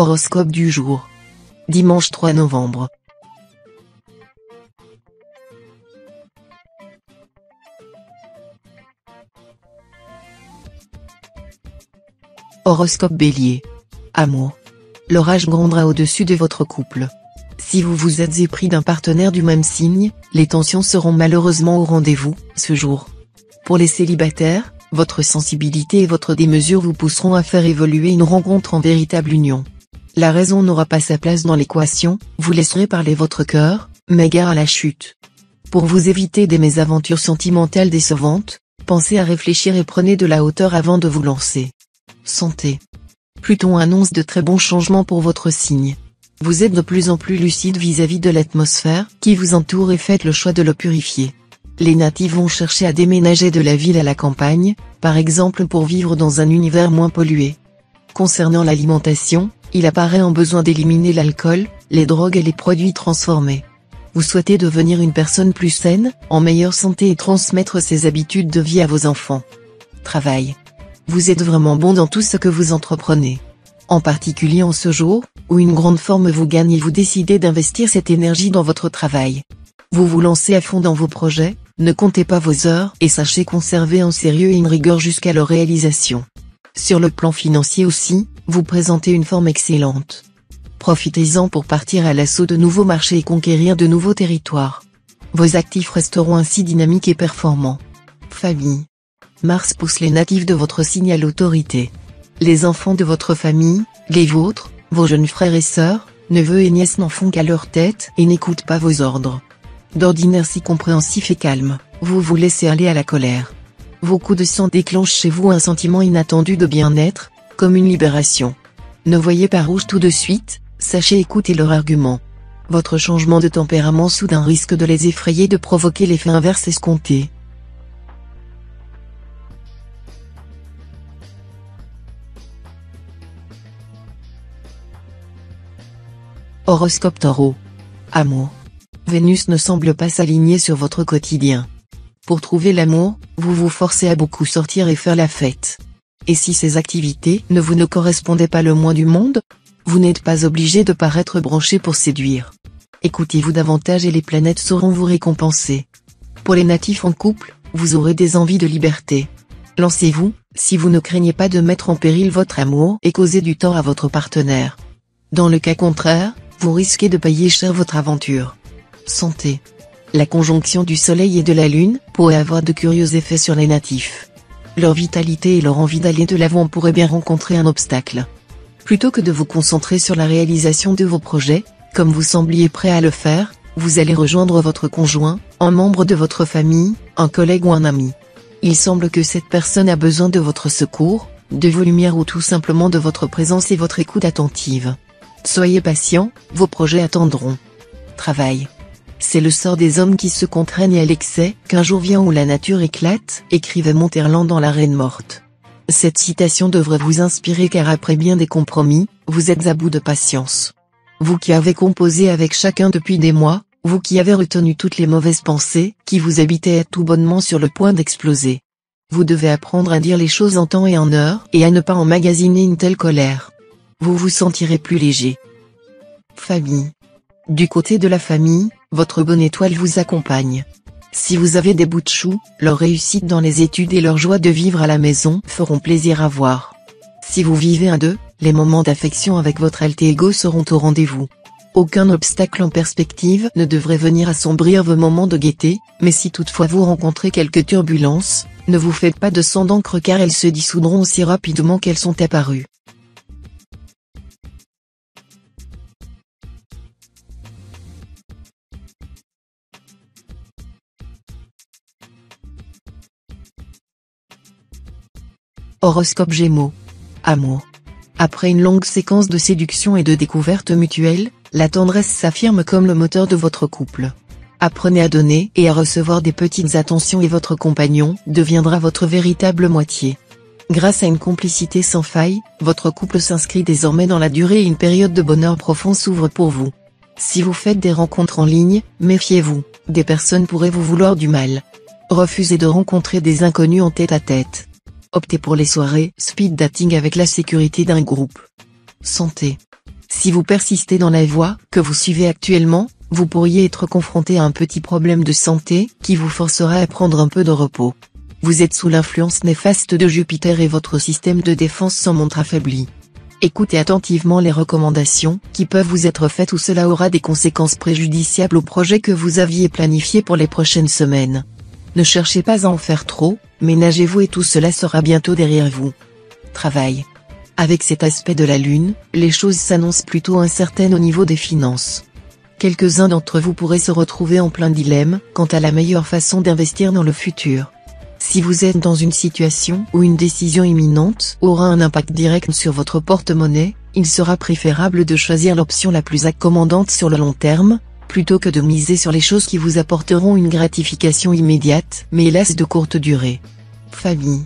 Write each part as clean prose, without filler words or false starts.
Horoscope du jour. Dimanche 3 novembre. Horoscope Bélier. Amour. L'orage grondera au-dessus de votre couple. Si vous vous êtes épris d'un partenaire du même signe, les tensions seront malheureusement au rendez-vous, ce jour. Pour les célibataires, votre sensibilité et votre démesure vous pousseront à faire évoluer une rencontre en véritable union. La raison n'aura pas sa place dans l'équation, vous laisserez parler votre cœur, mais gare à la chute. Pour vous éviter des mésaventures sentimentales décevantes, pensez à réfléchir et prenez de la hauteur avant de vous lancer. Santé. Pluton annonce de très bons changements pour votre signe. Vous êtes de plus en plus lucide vis-à-vis de l'atmosphère qui vous entoure et faites le choix de le purifier. Les natifs vont chercher à déménager de la ville à la campagne, par exemple pour vivre dans un univers moins pollué. Concernant l'alimentation, il apparaît un besoin d'éliminer l'alcool, les drogues et les produits transformés. Vous souhaitez devenir une personne plus saine, en meilleure santé et transmettre ces habitudes de vie à vos enfants. Travail. Vous êtes vraiment bon dans tout ce que vous entreprenez. En particulier en ce jour, où une grande forme vous gagne et vous décidez d'investir cette énergie dans votre travail. Vous vous lancez à fond dans vos projets, ne comptez pas vos heures et sachez conserver un sérieux et une rigueur jusqu'à leur réalisation. Sur le plan financier aussi, vous présentez une forme excellente. Profitez-en pour partir à l'assaut de nouveaux marchés et conquérir de nouveaux territoires. Vos actifs resteront ainsi dynamiques et performants. Famille. Mars pousse les natifs de votre signe à l'autorité. Les enfants de votre famille, les vôtres, vos jeunes frères et sœurs, neveux et nièces n'en font qu'à leur tête et n'écoutent pas vos ordres. D'ordinaire si compréhensif et calme, vous vous laissez aller à la colère. Vos coups de sang déclenchent chez vous un sentiment inattendu de bien-être, comme une libération. Ne voyez pas rouge tout de suite, sachez écouter leurs arguments. Votre changement de tempérament soudain risque de les effrayer et de provoquer l'effet inverse escompté. Horoscope Taureau. Amour. Vénus ne semble pas s'aligner sur votre quotidien. Pour trouver l'amour, vous vous forcez à beaucoup sortir et faire la fête. Et si ces activités ne vous correspondaient pas le moins du monde, vous n'êtes pas obligé de paraître branché pour séduire. Écoutez-vous davantage et les planètes sauront vous récompenser. Pour les natifs en couple, vous aurez des envies de liberté. Lancez-vous, si vous ne craignez pas de mettre en péril votre amour et causer du tort à votre partenaire. Dans le cas contraire, vous risquez de payer cher votre aventure. Santé. La conjonction du Soleil et de la Lune pourrait avoir de curieux effets sur les natifs. Leur vitalité et leur envie d'aller de l'avant pourraient bien rencontrer un obstacle. Plutôt que de vous concentrer sur la réalisation de vos projets, comme vous sembliez prêt à le faire, vous allez rejoindre votre conjoint, un membre de votre famille, un collègue ou un ami. Il semble que cette personne a besoin de votre secours, de vos lumières ou tout simplement de votre présence et votre écoute attentive. Soyez patient, vos projets attendront. Travail. C'est le sort des hommes qui se contraignent à l'excès qu'un jour vient où la nature éclate, écrivait Monterland dans La Reine morte. Cette citation devrait vous inspirer car après bien des compromis, vous êtes à bout de patience. Vous qui avez composé avec chacun depuis des mois, vous qui avez retenu toutes les mauvaises pensées qui vous habitaient tout bonnement sur le point d'exploser. Vous devez apprendre à dire les choses en temps et en heure et à ne pas emmagasiner une telle colère. Vous vous sentirez plus léger. Famille. Du côté de la famille, votre bonne étoile vous accompagne. Si vous avez des bouts de chou, leur réussite dans les études et leur joie de vivre à la maison feront plaisir à voir. Si vous vivez à deux, les moments d'affection avec votre alter ego seront au rendez-vous. Aucun obstacle en perspective ne devrait venir assombrir vos moments de gaieté, mais si toutefois vous rencontrez quelques turbulences, ne vous faites pas de sang d'encre car elles se dissoudront aussi rapidement qu'elles sont apparues. Horoscope Gémeaux. Amour. Après une longue séquence de séduction et de découverte mutuelle, la tendresse s'affirme comme le moteur de votre couple. Apprenez à donner et à recevoir des petites attentions et votre compagnon deviendra votre véritable moitié. Grâce à une complicité sans faille, votre couple s'inscrit désormais dans la durée et une période de bonheur profond s'ouvre pour vous. Si vous faites des rencontres en ligne, méfiez-vous, des personnes pourraient vous vouloir du mal. Refusez de rencontrer des inconnus en tête-à-tête. Optez pour les soirées speed dating avec la sécurité d'un groupe. Santé. Si vous persistez dans la voie que vous suivez actuellement, vous pourriez être confronté à un petit problème de santé qui vous forcera à prendre un peu de repos. Vous êtes sous l'influence néfaste de Jupiter et votre système de défense s'en montre affaibli. Écoutez attentivement les recommandations qui peuvent vous être faites ou cela aura des conséquences préjudiciables au projet que vous aviez planifié pour les prochaines semaines. Ne cherchez pas à en faire trop, ménagez-vous et tout cela sera bientôt derrière vous. Travail. Avec cet aspect de la Lune, les choses s'annoncent plutôt incertaines au niveau des finances. Quelques-uns d'entre vous pourraient se retrouver en plein dilemme quant à la meilleure façon d'investir dans le futur. Si vous êtes dans une situation où une décision imminente aura un impact direct sur votre porte-monnaie, il sera préférable de choisir l'option la plus accommodante sur le long terme, plutôt que de miser sur les choses qui vous apporteront une gratification immédiate mais hélas de courte durée. Famille.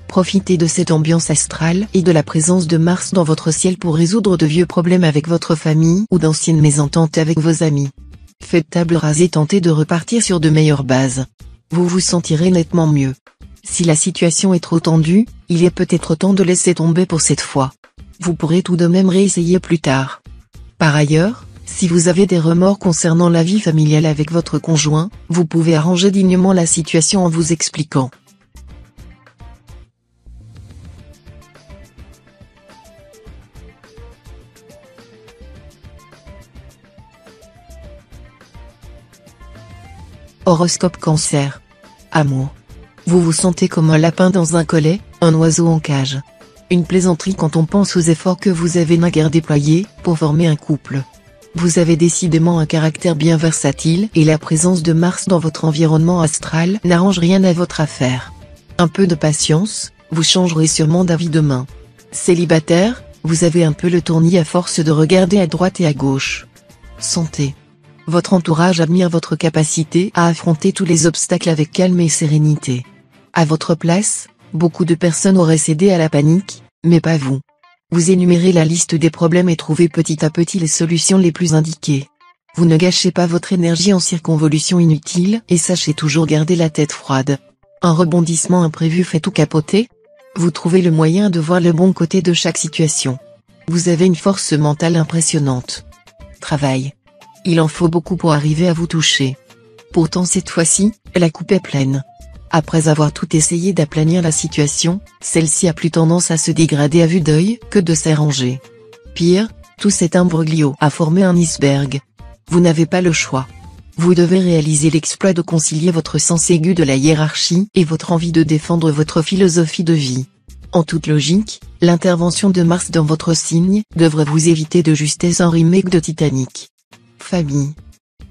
Profitez de cette ambiance astrale et de la présence de Mars dans votre ciel pour résoudre de vieux problèmes avec votre famille ou d'anciennes mésententes avec vos amis. Faites table rase et tentez de repartir sur de meilleures bases. Vous vous sentirez nettement mieux. Si la situation est trop tendue, il est peut-être temps de laisser tomber pour cette fois. Vous pourrez tout de même réessayer plus tard. Par ailleurs, si vous avez des remords concernant la vie familiale avec votre conjoint, vous pouvez arranger dignement la situation en vous expliquant. Horoscope Cancer. Amour. Vous vous sentez comme un lapin dans un collet, un oiseau en cage. Une plaisanterie quand on pense aux efforts que vous avez naguère déployés pour former un couple. Vous avez décidément un caractère bien versatile et la présence de Mars dans votre environnement astral n'arrange rien à votre affaire. Un peu de patience, vous changerez sûrement d'avis demain. Célibataire, vous avez un peu le tournis à force de regarder à droite et à gauche. Santé. Votre entourage admire votre capacité à affronter tous les obstacles avec calme et sérénité. À votre place, beaucoup de personnes auraient cédé à la panique, mais pas vous. Vous énumérez la liste des problèmes et trouvez petit à petit les solutions les plus indiquées. Vous ne gâchez pas votre énergie en circonvolutions inutiles et sachez toujours garder la tête froide. Un rebondissement imprévu fait tout capoter. Vous trouvez le moyen de voir le bon côté de chaque situation. Vous avez une force mentale impressionnante. Travail. Il en faut beaucoup pour arriver à vous toucher. Pourtant cette fois-ci, la coupe est pleine. Après avoir tout essayé d'aplanir la situation, celle-ci a plus tendance à se dégrader à vue d'œil que de s'arranger. Pire, tout cet imbroglio a formé un iceberg. Vous n'avez pas le choix. Vous devez réaliser l'exploit de concilier votre sens aigu de la hiérarchie et votre envie de défendre votre philosophie de vie. En toute logique, l'intervention de Mars dans votre signe devrait vous éviter de justesse un remake de Titanic. Famille.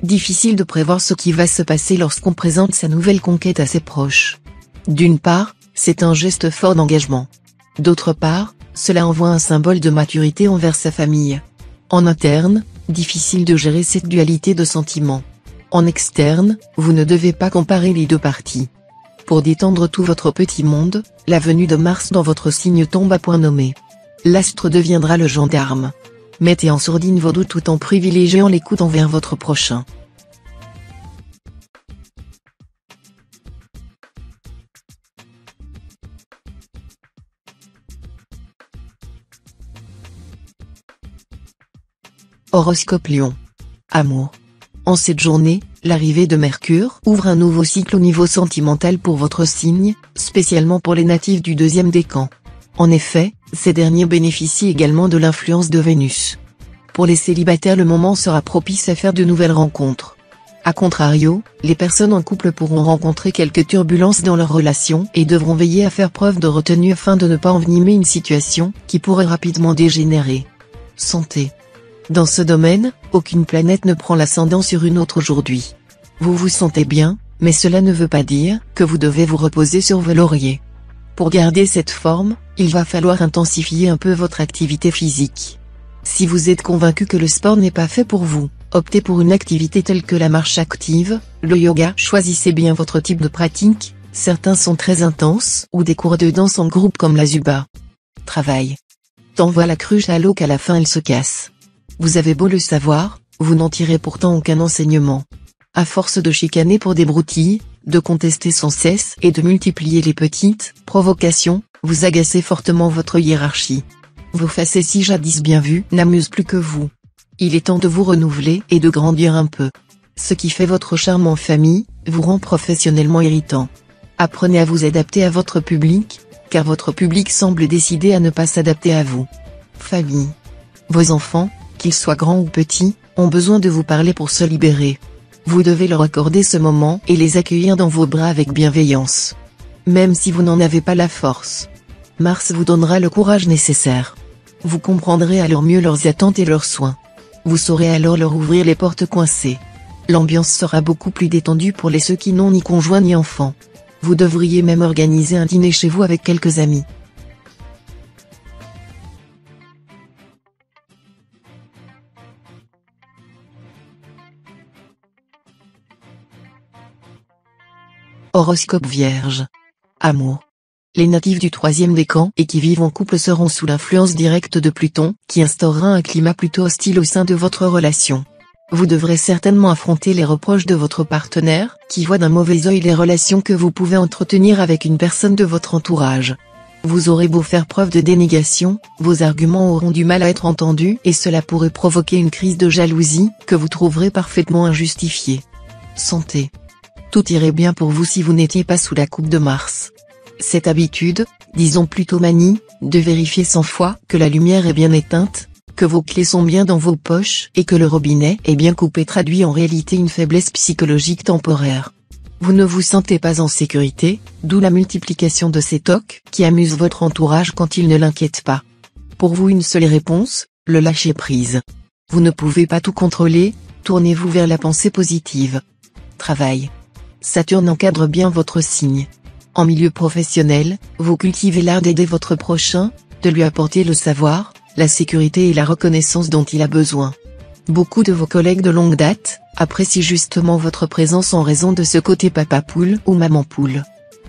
Difficile de prévoir ce qui va se passer lorsqu'on présente sa nouvelle conquête à ses proches. D'une part, c'est un geste fort d'engagement. D'autre part, cela envoie un symbole de maturité envers sa famille. En interne, difficile de gérer cette dualité de sentiments. En externe, vous ne devez pas comparer les deux parties. Pour détendre tout votre petit monde, la venue de Mars dans votre signe tombe à point nommé. L'astre deviendra le gendarme. Mettez en sourdine vos doutes tout en privilégiant l'écoute envers votre prochain. Horoscope Lion. Amour. En cette journée, l'arrivée de Mercure ouvre un nouveau cycle au niveau sentimental pour votre signe, spécialement pour les natifs du deuxième décan. En effet, ces derniers bénéficient également de l'influence de Vénus. Pour les célibataires, le moment sera propice à faire de nouvelles rencontres. A contrario, les personnes en couple pourront rencontrer quelques turbulences dans leur relation et devront veiller à faire preuve de retenue afin de ne pas envenimer une situation qui pourrait rapidement dégénérer. Santé. Dans ce domaine, aucune planète ne prend l'ascendant sur une autre aujourd'hui. Vous vous sentez bien, mais cela ne veut pas dire que vous devez vous reposer sur vos lauriers. Pour garder cette forme, il va falloir intensifier un peu votre activité physique. Si vous êtes convaincu que le sport n'est pas fait pour vous, optez pour une activité telle que la marche active, le yoga. Choisissez bien votre type de pratique, certains sont très intenses, ou des cours de danse en groupe comme la Zumba. Travail. Tant voit la cruche à l'eau qu'à la fin elle se casse. Vous avez beau le savoir, vous n'en tirez pourtant aucun enseignement. À force de chicaner pour des broutilles, de contester sans cesse et de multiplier les petites provocations, vous agacez fortement votre hiérarchie. Vos facets si jadis bien vus n'amusent plus que vous. Il est temps de vous renouveler et de grandir un peu. Ce qui fait votre charme en famille, vous rend professionnellement irritant. Apprenez à vous adapter à votre public, car votre public semble décidé à ne pas s'adapter à vous. Famille. Vos enfants, qu'ils soient grands ou petits, ont besoin de vous parler pour se libérer. Vous devez leur accorder ce moment et les accueillir dans vos bras avec bienveillance. Même si vous n'en avez pas la force. Mars vous donnera le courage nécessaire. Vous comprendrez alors mieux leurs attentes et leurs soins. Vous saurez alors leur ouvrir les portes coincées. L'ambiance sera beaucoup plus détendue pour ceux qui n'ont ni conjoint ni enfant. Vous devriez même organiser un dîner chez vous avec quelques amis. Horoscope Vierge. Amour. Les natifs du troisième décan et qui vivent en couple seront sous l'influence directe de Pluton, qui instaurera un climat plutôt hostile au sein de votre relation. Vous devrez certainement affronter les reproches de votre partenaire, qui voit d'un mauvais œil les relations que vous pouvez entretenir avec une personne de votre entourage. Vous aurez beau faire preuve de dénégation, vos arguments auront du mal à être entendus et cela pourrait provoquer une crise de jalousie, que vous trouverez parfaitement injustifiée. Santé. Tout irait bien pour vous si vous n'étiez pas sous la coupe de Mars. Cette habitude, disons plutôt manie, de vérifier 100 fois que la lumière est bien éteinte, que vos clés sont bien dans vos poches et que le robinet est bien coupé traduit en réalité une faiblesse psychologique temporaire. Vous ne vous sentez pas en sécurité, d'où la multiplication de ces tocs qui amusent votre entourage quand ils ne l'inquiètent pas. Pour vous une seule réponse, le lâcher-prise. Vous ne pouvez pas tout contrôler, tournez-vous vers la pensée positive. Travail. Saturne encadre bien votre signe. En milieu professionnel, vous cultivez l'art d'aider votre prochain, de lui apporter le savoir, la sécurité et la reconnaissance dont il a besoin. Beaucoup de vos collègues de longue date apprécient justement votre présence en raison de ce côté papa poule ou maman poule.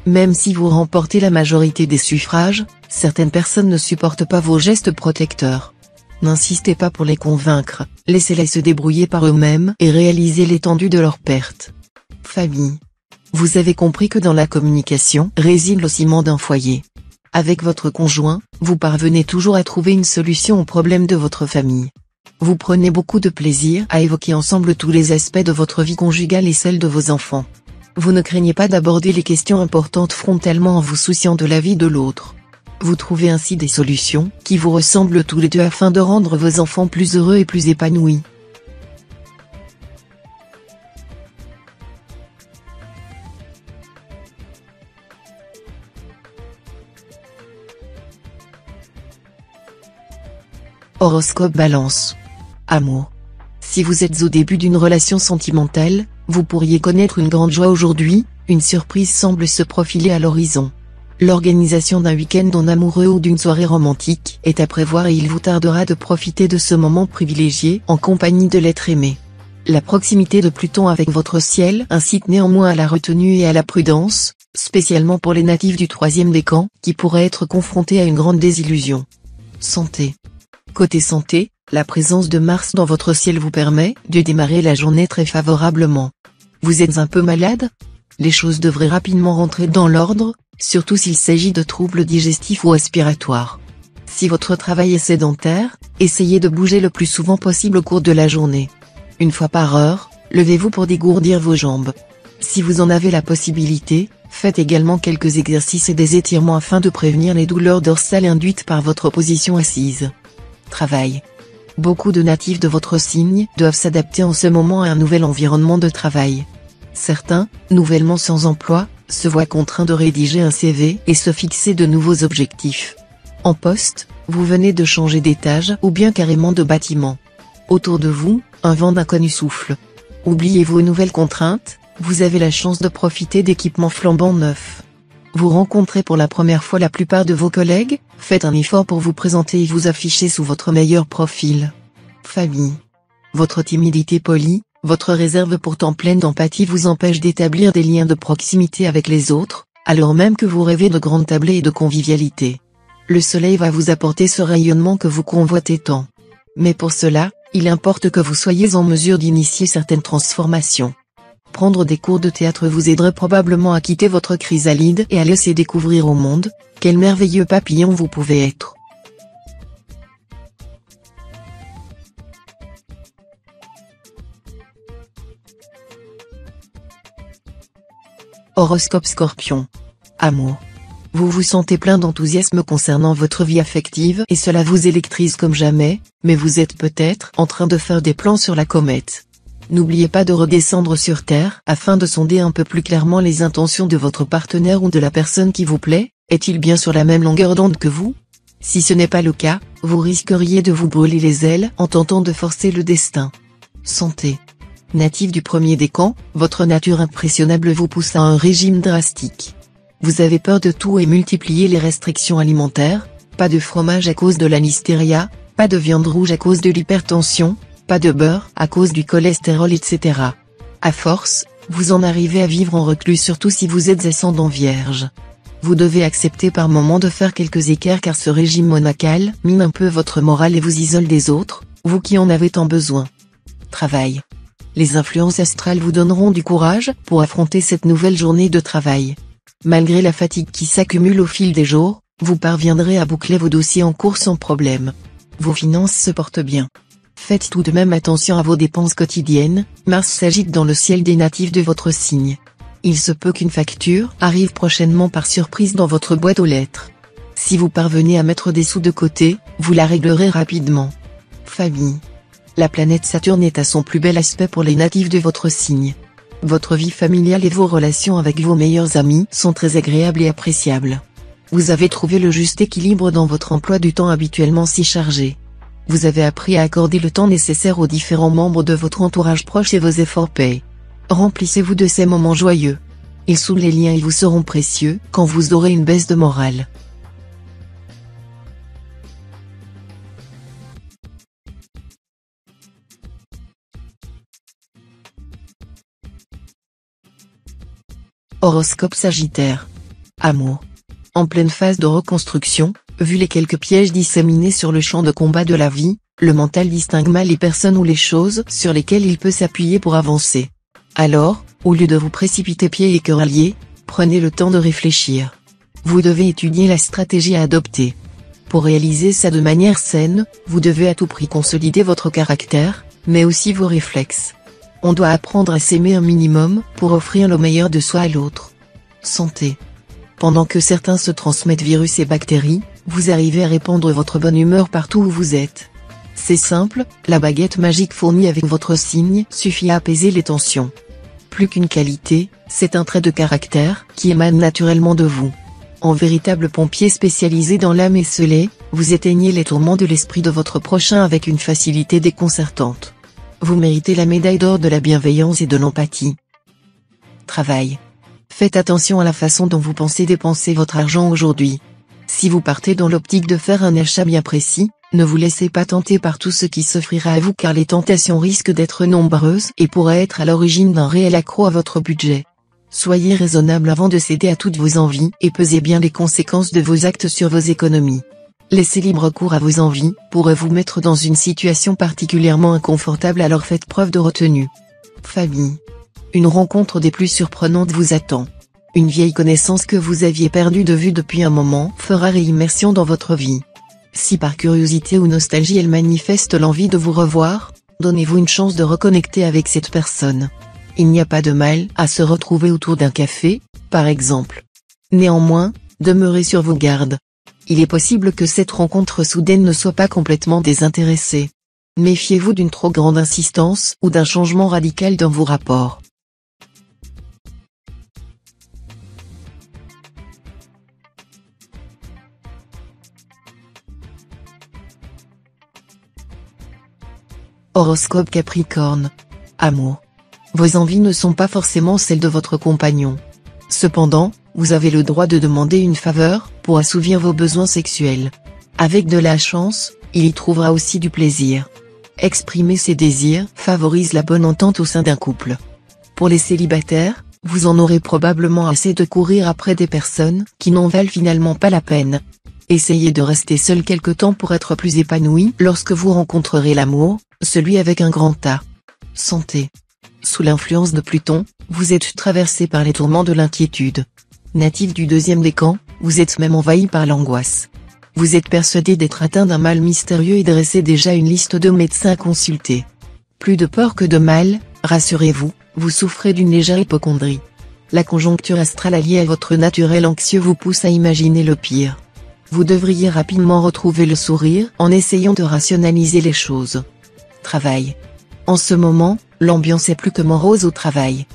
Même si vous remportez la majorité des suffrages, certaines personnes ne supportent pas vos gestes protecteurs. N'insistez pas pour les convaincre, laissez-les se débrouiller par eux-mêmes et réaliser l'étendue de leur perte. Famille. Vous avez compris que dans la communication réside le ciment d'un foyer. Avec votre conjoint, vous parvenez toujours à trouver une solution aux problèmes de votre famille. Vous prenez beaucoup de plaisir à évoquer ensemble tous les aspects de votre vie conjugale et celle de vos enfants. Vous ne craignez pas d'aborder les questions importantes frontalement en vous souciant de la vie de l'autre. Vous trouvez ainsi des solutions qui vous ressemblent tous les deux afin de rendre vos enfants plus heureux et plus épanouis. Horoscope Balance. Amour. Si vous êtes au début d'une relation sentimentale, vous pourriez connaître une grande joie aujourd'hui, une surprise semble se profiler à l'horizon. L'organisation d'un week-end en amoureux ou d'une soirée romantique est à prévoir et il vous tardera de profiter de ce moment privilégié en compagnie de l'être aimé. La proximité de Pluton avec votre ciel incite néanmoins à la retenue et à la prudence, spécialement pour les natifs du troisième décan, qui pourraient être confrontés à une grande désillusion. Santé. Côté santé, la présence de Mars dans votre ciel vous permet de démarrer la journée très favorablement. Vous êtes un peu malade? Les choses devraient rapidement rentrer dans l'ordre, surtout s'il s'agit de troubles digestifs ou aspiratoires. Si votre travail est sédentaire, essayez de bouger le plus souvent possible au cours de la journée. Une fois par heure, levez-vous pour dégourdir vos jambes. Si vous en avez la possibilité, faites également quelques exercices et des étirements afin de prévenir les douleurs dorsales induites par votre position assise. Travail. Beaucoup de natifs de votre signe doivent s'adapter en ce moment à un nouvel environnement de travail. Certains, nouvellement sans emploi, se voient contraints de rédiger un CV et se fixer de nouveaux objectifs. En poste, vous venez de changer d'étage ou bien carrément de bâtiment. Autour de vous, un vent d'inconnu souffle. Oubliez vos nouvelles contraintes, vous avez la chance de profiter d'équipements flambant neufs. Vous rencontrez pour la première fois la plupart de vos collègues, faites un effort pour vous présenter et vous afficher sous votre meilleur profil. Famille. Votre timidité polie, votre réserve pourtant pleine d'empathie vous empêche d'établir des liens de proximité avec les autres, alors même que vous rêvez de grandes tablées et de convivialité. Le soleil va vous apporter ce rayonnement que vous convoitez tant. Mais pour cela, il importe que vous soyez en mesure d'initier certaines transformations. Prendre des cours de théâtre vous aiderait probablement à quitter votre chrysalide et à laisser découvrir au monde, quel merveilleux papillon vous pouvez être. Horoscope Scorpion. Amour. Vous vous sentez plein d'enthousiasme concernant votre vie affective et cela vous électrise comme jamais, mais vous êtes peut-être en train de faire des plans sur la comète. N'oubliez pas de redescendre sur Terre afin de sonder un peu plus clairement les intentions de votre partenaire ou de la personne qui vous plaît. Est-il bien sur la même longueur d'onde que vous? Si ce n'est pas le cas, vous risqueriez de vous brûler les ailes en tentant de forcer le destin. Santé. Natif du premier décan, votre nature impressionnable vous pousse à un régime drastique. Vous avez peur de tout et multipliez les restrictions alimentaires, pas de fromage à cause de la listeria, pas de viande rouge à cause de l'hypertension, pas de beurre à cause du cholestérol etc. À force, vous en arrivez à vivre en reclus surtout si vous êtes ascendant vierge. Vous devez accepter par moments de faire quelques écarts car ce régime monacal mine un peu votre morale et vous isole des autres, vous qui en avez tant besoin. Travail. Les influences astrales vous donneront du courage pour affronter cette nouvelle journée de travail. Malgré la fatigue qui s'accumule au fil des jours, vous parviendrez à boucler vos dossiers en cours sans problème. Vos finances se portent bien. Faites tout de même attention à vos dépenses quotidiennes, Mars s'agite dans le ciel des natifs de votre signe. Il se peut qu'une facture arrive prochainement par surprise dans votre boîte aux lettres. Si vous parvenez à mettre des sous de côté, vous la réglerez rapidement. Famille. La planète Saturne est à son plus bel aspect pour les natifs de votre signe. Votre vie familiale et vos relations avec vos meilleurs amis sont très agréables et appréciables. Vous avez trouvé le juste équilibre dans votre emploi du temps habituellement si chargé. Vous avez appris à accorder le temps nécessaire aux différents membres de votre entourage proche et vos efforts paient. Remplissez-vous de ces moments joyeux. Ils soulent les liens et vous seront précieux quand vous aurez une baisse de morale. Horoscope Sagittaire. Amour. En pleine phase de reconstruction, vu les quelques pièges disséminés sur le champ de combat de la vie, le mental distingue mal les personnes ou les choses sur lesquelles il peut s'appuyer pour avancer. Alors, au lieu de vous précipiter pieds et cœurs liés, prenez le temps de réfléchir. Vous devez étudier la stratégie à adopter. Pour réaliser ça de manière saine, vous devez à tout prix consolider votre caractère, mais aussi vos réflexes. On doit apprendre à s'aimer un minimum pour offrir le meilleur de soi à l'autre. Santé. Pendant que certains se transmettent virus et bactéries, vous arrivez à répandre votre bonne humeur partout où vous êtes. C'est simple, la baguette magique fournie avec votre signe suffit à apaiser les tensions. Plus qu'une qualité, c'est un trait de caractère qui émane naturellement de vous. En véritable pompier spécialisé dans l'âme esselée, vous éteignez les tourments de l'esprit de votre prochain avec une facilité déconcertante. Vous méritez la médaille d'or de la bienveillance et de l'empathie. Travail. Faites attention à la façon dont vous pensez dépenser votre argent aujourd'hui. Si vous partez dans l'optique de faire un achat bien précis, ne vous laissez pas tenter par tout ce qui s'offrira à vous car les tentations risquent d'être nombreuses et pourraient être à l'origine d'un réel accroc à votre budget. Soyez raisonnable avant de céder à toutes vos envies et pesez bien les conséquences de vos actes sur vos économies. Laisser libre cours à vos envies pourrait vous mettre dans une situation particulièrement inconfortable alors faites preuve de retenue. Famille. Une rencontre des plus surprenantes vous attend. Une vieille connaissance que vous aviez perdue de vue depuis un moment fera réimmersion dans votre vie. Si par curiosité ou nostalgie elle manifeste l'envie de vous revoir, donnez-vous une chance de reconnecter avec cette personne. Il n'y a pas de mal à se retrouver autour d'un café, par exemple. Néanmoins, demeurez sur vos gardes. Il est possible que cette rencontre soudaine ne soit pas complètement désintéressée. Méfiez-vous d'une trop grande insistance ou d'un changement radical dans vos rapports. Horoscope Capricorne. Amour. Vos envies ne sont pas forcément celles de votre compagnon. Cependant, vous avez le droit de demander une faveur pour assouvir vos besoins sexuels. Avec de la chance, il y trouvera aussi du plaisir. Exprimer ses désirs favorise la bonne entente au sein d'un couple. Pour les célibataires, vous en aurez probablement assez de courir après des personnes qui n'en valent finalement pas la peine. Essayez de rester seul quelque temps pour être plus épanoui lorsque vous rencontrerez l'amour, celui avec un grand A. Santé. Sous l'influence de Pluton, vous êtes traversé par les tourments de l'inquiétude. Natif du deuxième décan, vous êtes même envahi par l'angoisse. Vous êtes persuadé d'être atteint d'un mal mystérieux et dressez déjà une liste de médecins à consulter. Plus de peur que de mal, rassurez-vous, vous souffrez d'une légère hypocondrie. La conjoncture astrale alliée à votre naturel anxieux vous pousse à imaginer le pire. Vous devriez rapidement retrouver le sourire en essayant de rationaliser les choses. Travail. En ce moment, l'ambiance est plus que morose au travail.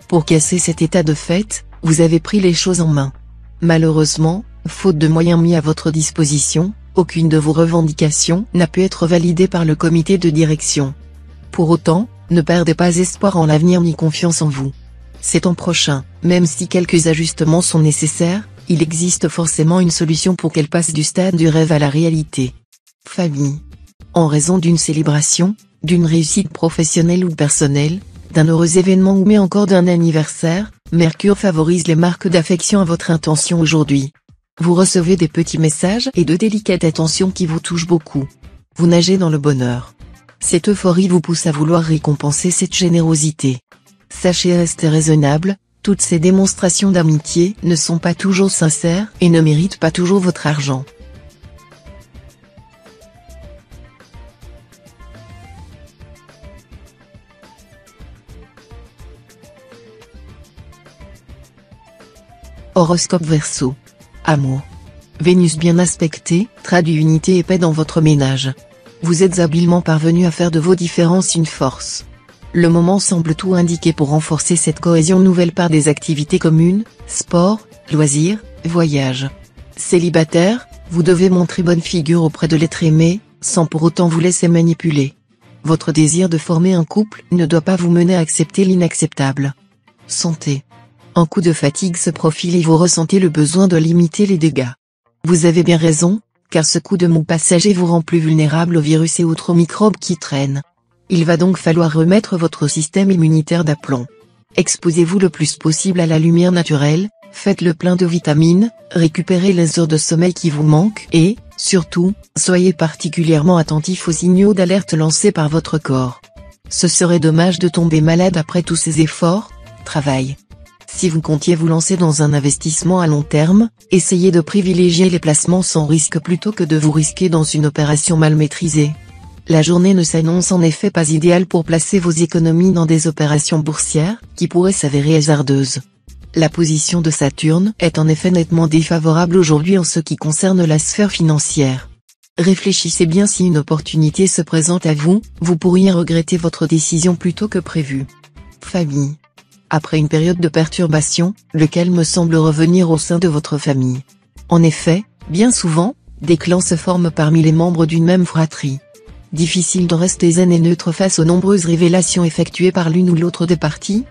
Pour casser cet état de fait, vous avez pris les choses en main. Malheureusement, faute de moyens mis à votre disposition, aucune de vos revendications n'a pu être validée par le comité de direction. Pour autant, ne perdez pas espoir en l'avenir ni confiance en vous. C'est en prochain, même si quelques ajustements sont nécessaires, il existe forcément une solution pour qu'elle passe du stade du rêve à la réalité. Famille. En raison d'une célébration, d'une réussite professionnelle ou personnelle, d'un heureux événement ou mais encore d'un anniversaire, Mercure favorise les marques d'affection à votre intention aujourd'hui. Vous recevez des petits messages et de délicates attentions qui vous touchent beaucoup. Vous nagez dans le bonheur. Cette euphorie vous pousse à vouloir récompenser cette générosité. Sachez rester raisonnable, toutes ces démonstrations d'amitié ne sont pas toujours sincères et ne méritent pas toujours votre argent. Horoscope Verseau. Amour. Vénus bien aspectée, traduit unité et paix dans votre ménage. Vous êtes habilement parvenu à faire de vos différences une force. Le moment semble tout indiquer pour renforcer cette cohésion nouvelle par des activités communes, sport, loisirs, voyages. Célibataire, vous devez montrer bonne figure auprès de l'être aimé, sans pour autant vous laisser manipuler. Votre désir de former un couple ne doit pas vous mener à accepter l'inacceptable. Santé. Un coup de fatigue se profile et vous ressentez le besoin de limiter les dégâts. Vous avez bien raison, car ce coup de mou passager vous rend plus vulnérable aux virus et autres microbes qui traînent. Il va donc falloir remettre votre système immunitaire d'aplomb. Exposez-vous le plus possible à la lumière naturelle, faites le plein de vitamines, récupérez les heures de sommeil qui vous manquent et, surtout, soyez particulièrement attentif aux signaux d'alerte lancés par votre corps. Ce serait dommage de tomber malade après tous ces efforts. Travail. Si vous comptiez vous lancer dans un investissement à long terme, essayez de privilégier les placements sans risque plutôt que de vous risquer dans une opération mal maîtrisée. La journée ne s'annonce en effet pas idéale pour placer vos économies dans des opérations boursières, qui pourraient s'avérer hasardeuses. La position de Saturne est en effet nettement défavorable aujourd'hui en ce qui concerne la sphère financière. Réfléchissez bien si une opportunité se présente à vous, vous pourriez regretter votre décision plus tôt que prévu. Famille. Après une période de perturbation, le calme semble revenir au sein de votre famille. En effet, bien souvent, des clans se forment parmi les membres d'une même fratrie. Difficile de rester zen et neutre face aux nombreuses révélations effectuées par l'une ou l'autre des parties.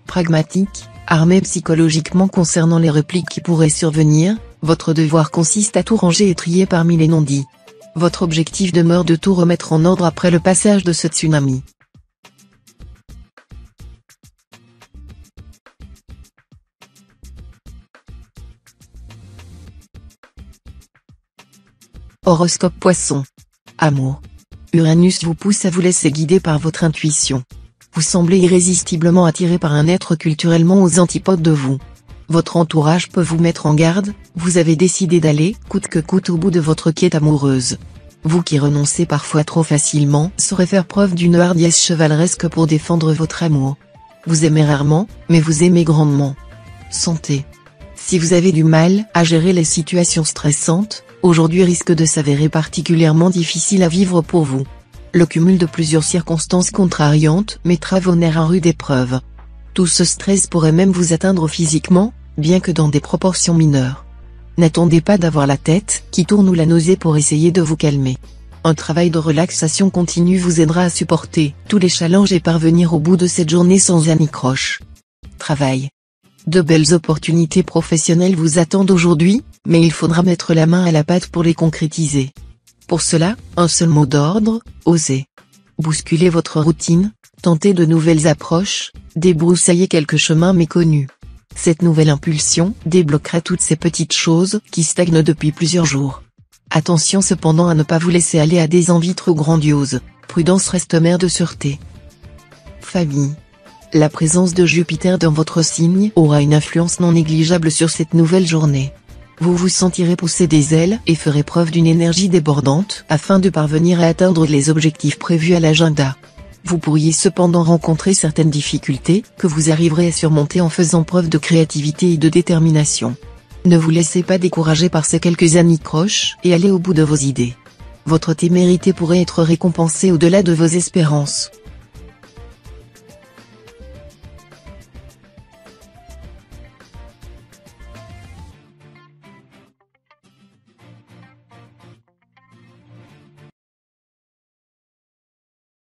Pragmatique, armé psychologiquement concernant les répliques qui pourraient survenir, votre devoir consiste à tout ranger et trier parmi les non-dits. Votre objectif demeure de tout remettre en ordre après le passage de ce tsunami. Horoscope Poisson. Amour. Uranus vous pousse à vous laisser guider par votre intuition. Vous semblez irrésistiblement attiré par un être culturellement aux antipodes de vous. Votre entourage peut vous mettre en garde, vous avez décidé d'aller, coûte que coûte au bout de votre quête amoureuse. Vous qui renoncez parfois trop facilement saurez faire preuve d'une hardiesse chevaleresque pour défendre votre amour. Vous aimez rarement, mais vous aimez grandement. Santé. Si vous avez du mal à gérer les situations stressantes, aujourd'hui risque de s'avérer particulièrement difficile à vivre pour vous. Le cumul de plusieurs circonstances contrariantes mettra vos nerfs à rude épreuve. Tout ce stress pourrait même vous atteindre physiquement, bien que dans des proportions mineures. N'attendez pas d'avoir la tête qui tourne ou la nausée pour essayer de vous calmer. Un travail de relaxation continue vous aidera à supporter tous les challenges et parvenir au bout de cette journée sans anicroche. Travail. De belles opportunités professionnelles vous attendent aujourd'hui, mais il faudra mettre la main à la pâte pour les concrétiser. Pour cela, un seul mot d'ordre, osez. Bousculez votre routine, tentez de nouvelles approches, débroussaillez quelques chemins méconnus. Cette nouvelle impulsion débloquera toutes ces petites choses qui stagnent depuis plusieurs jours. Attention cependant à ne pas vous laisser aller à des envies trop grandioses, prudence reste mère de sûreté. Famille. La présence de Jupiter dans votre signe aura une influence non négligeable sur cette nouvelle journée. Vous vous sentirez pousser des ailes et ferez preuve d'une énergie débordante afin de parvenir à atteindre les objectifs prévus à l'agenda. Vous pourriez cependant rencontrer certaines difficultés, que vous arriverez à surmonter en faisant preuve de créativité et de détermination. Ne vous laissez pas décourager par ces quelques anicroches et allez au bout de vos idées. Votre témérité pourrait être récompensée au-delà de vos espérances.